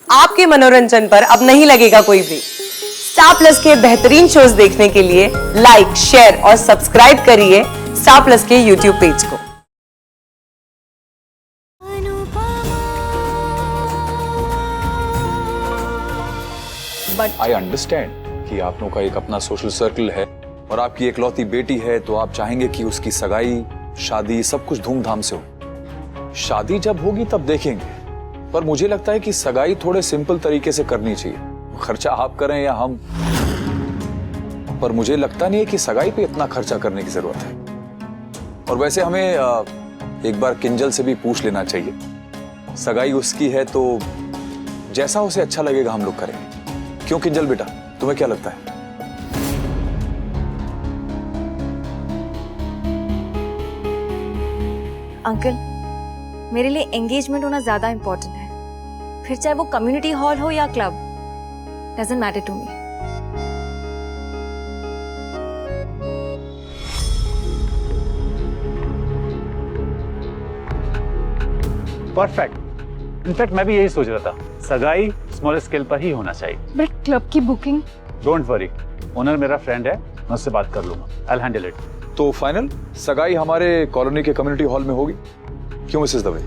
आपके मनोरंजन पर अब नहीं लगेगा कोई ब्रेक। स्टार प्लस के बेहतरीन शोज देखने के लिए लाइक, शेयर और सब्सक्राइब करिए स्टार प्लस के यूट्यूब पेज को। आई अंडरस्टैंड कि आप लोगों का एक अपना सोशल सर्कल है और आपकी इकलौती बेटी है, तो आप चाहेंगे कि उसकी सगाई, शादी सब कुछ धूमधाम से हो। शादी जब होगी तब देखेंगे, पर मुझे लगता है कि सगाई थोड़े सिंपल तरीके से करनी चाहिए। खर्चा आप करें या हम, पर मुझे लगता नहीं है कि सगाई पे इतना खर्चा करने की जरूरत है। और वैसे हमें एक बार किंजल से भी पूछ लेना चाहिए। सगाई उसकी है तो जैसा उसे अच्छा लगेगा हम लोग करेंगे। क्यों किंजल बेटा, तुम्हें क्या लगता है? अंकल, मेरे लिए एंगेजमेंट होना ज्यादा इंपॉर्टेंट है। फिर चाहे वो कम्युनिटी हॉल हो या club, doesn't matter to me. Perfect. In fact मैं भी यही सोच रहा था, सगाई स्मॉल स्केल पर ही होना चाहिए। बट क्लब की बुकिंग? डोंट वरी, ओनर मेरा फ्रेंड है, मैं उससे बात कर लूंगा। I will handle it. तो फाइनल सगाई हमारे कॉलोनी के कम्युनिटी हॉल में होगी। क्यों मिसेस दवे?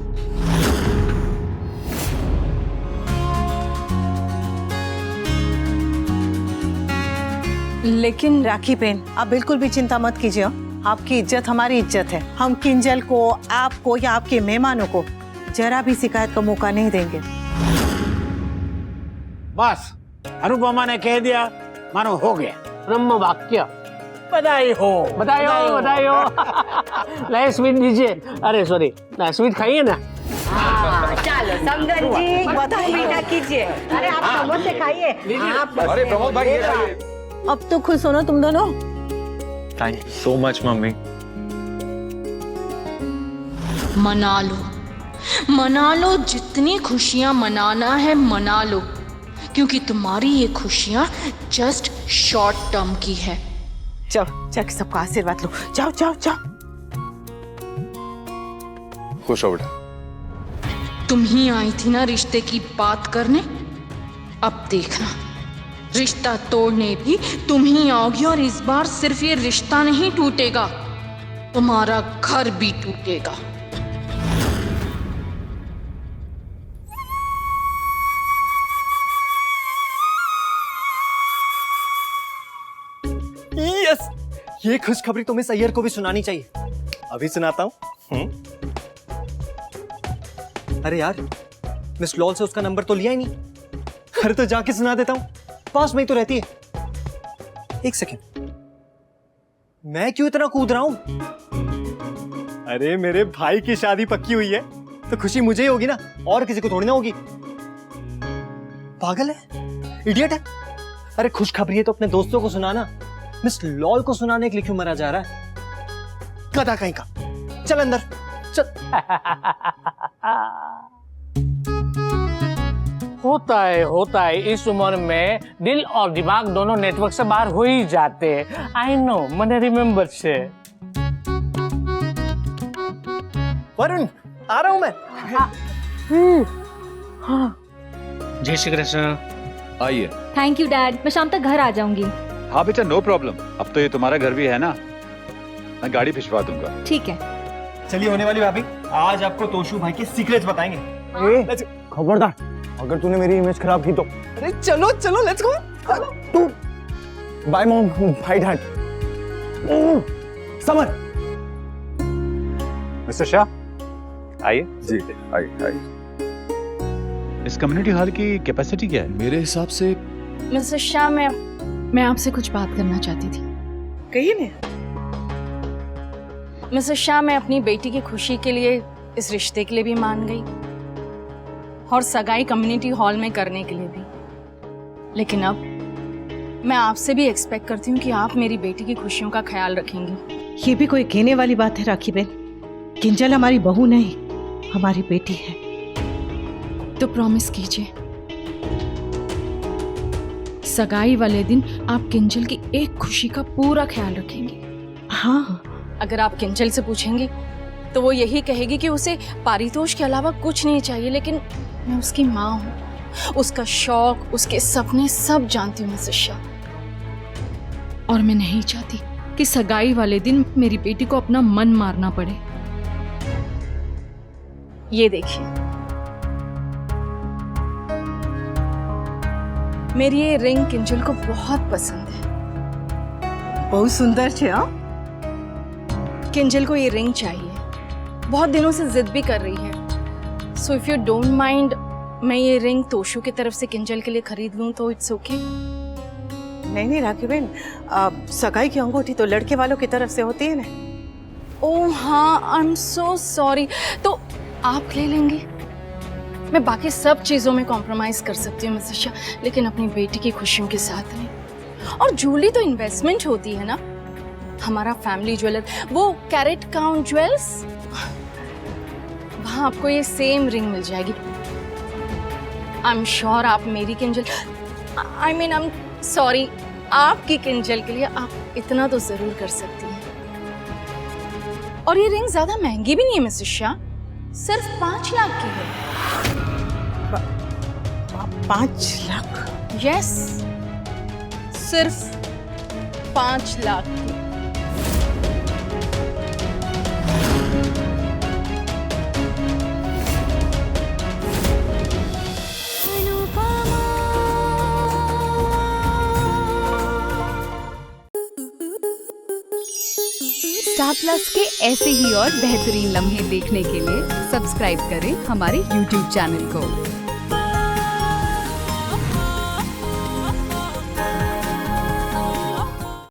लेकिन राखी बहन, आप बिल्कुल भी चिंता मत कीजिए। आपकी इज्जत हमारी इज्जत है। हम किंजल को, आपको या आपके मेहमानों को जरा भी शिकायत का मौका नहीं देंगे। बस अनुपमा ने कह दिया, मानो हो गया। ब्रह्म वाक्य। बधाई हो, बधाई हो, बधाई हो। लाइए स्वीट दीजिए। अरे सॉरी, स्वीट खाइए ना। चलो समझन जी, बधाई मीठा कीजिए। अरे आप समोसे खाइए। अरे प्रमोद भाई, ये खाइए। अब तो खुश हो ना तुम दोनों? Thank you so much mummy. मना लो, मना लो, जितनी खुशियां मनाना है मना लो, क्योंकि तुम्हारी ये खुशियां जस्ट शॉर्ट टर्म की है। जाओ जाके सबका आशीर्वाद लो। जाओ जाओ जाओ। खुश हो बेटा। तुम ही आई थी ना रिश्ते की बात करने, अब देखना रिश्ता तोड़ने भी तुम ही आओगी। और इस बार सिर्फ ये रिश्ता नहीं टूटेगा, तुम्हारा घर भी टूटेगा। यस, ये खुशखबरी तुम्हें सैयद को भी सुनानी चाहिए। अभी सुनाता हूँ। अरे यार, मिस लॉल से उसका नंबर तो लिया ही नहीं। अरे तो जाके सुना देता हूँ, पास में ही तो रहती है। एक सेकेंड, मैं क्यों इतना कूद रहा हूं? अरे मेरे भाई की शादी पक्की हुई है तो खुशी मुझे ही होगी ना, और किसी को थोड़ी ना होगी। पागल है, इडियट है। अरे खुशखबरी है तो अपने दोस्तों को सुनाना, मिस लॉल को सुनाने के लिए क्यों मरा जा रहा है? गधा कहीं का। चल अंदर चल। होता है इस उम्र में दिल और दिमाग दोनों नेटवर्क से बाहर हो ही जाते हैं। आई नो, मैंने रिमेम्बर से। वरुण, आ रहा हूं मैं। जय श्री कृष्ण। आइए। थैंक यू डैड, मैं शाम तक घर आ जाऊंगी। हाँ बेटा, नो प्रॉब्लम। अब तो ये तुम्हारा घर भी है ना, मैं गाड़ी भिजवा दूंगा। ठीक है। चलिए होने वाली भाभी, आज आपको तोशु भाई के सीक्रेट्स बताएंगे। खबरदार, अगर तूने मेरी इमेज खराब की तो। अरे चलो चलो, लेट्स गो। तू bye mom, bye dad. Samar. Mister Shah, आइए। जी आइए। इस कम्युनिटी हॉल की कैपेसिटी क्या है? मेरे हिसाब से मिस्टर शाह, मैं आपसे कुछ बात करना चाहती थी। कहिए ना। मिस्टर शाह, मैं अपनी बेटी की खुशी के लिए इस रिश्ते के लिए भी मान गई और सगाई कम्युनिटी हॉल में करने के लिए भी, लेकिन अब मैं आपसे भी एक्सपेक्ट करती हूँ कि आप मेरी बेटी की खुशियों का ख्याल रखेंगी। ये भी कोई कहने वाली बात है राखी बहन? किंजल हमारी बहू नहीं, हमारी बेटी है। तो प्रॉमिस कीजिए, सगाई वाले दिन आप किंजल की एक खुशी का पूरा ख्याल रखेंगे। हाँ। अगर आप किंजल से पूछेंगी तो वो यही कहेगी कि उसे पारितोष के अलावा कुछ नहीं चाहिए, लेकिन मैं उसकी माँ हूँ उसका शौक, उसके सपने सब जानती हूँ मिसेस शाह। और मैं नहीं चाहती कि सगाई वाले दिन मेरी बेटी को अपना मन मारना पड़े। ये देखिए, मेरी ये रिंग किंजल को बहुत पसंद है। बहुत सुंदर छे। हाँ, किंजल को ये रिंग चाहिए, बहुत दिनों से जिद भी कर रही है। So if you don't mind, मैं ये रिंग तोशु की तरफ से किंजल के लिए खरीद लूं तो इट्स ओके। नहीं राखी बहन, सगाई की अंगूठी तो लड़के वालों की तरफ से होती है ना। ओह हाँ, आई एम सो सॉरी। तो आप ले लेंगे? मैं बाकी सब चीज़ों में कॉम्प्रोमाइज़ कर सकती हूँ मिसेस शाह, लेकिन अपनी बेटी की खुशियों के साथ नहीं। और ज्वेलरी तो इन्वेस्टमेंट होती है ना। हमारा फैमिली ज्वेलर, वो कैरेट काउंट ज्वेल्स, वहाँ आपको ये सेम रिंग मिल जाएगी। आई एम श्योर आप मेरी Kinjal, I mean I am sorry, आपकी किंजल के लिए आप इतना तो जरूर कर सकती हैं। और ये रिंग ज्यादा महंगी भी नहीं है मिसेस शाह, सिर्फ 5 लाख की है। 5 लाख? यस, सिर्फ 5 लाख की। स्टार प्लस के ऐसे ही और बेहतरीन लम्हे देखने के लिए सब्सक्राइब करें हमारे YouTube चैनल को।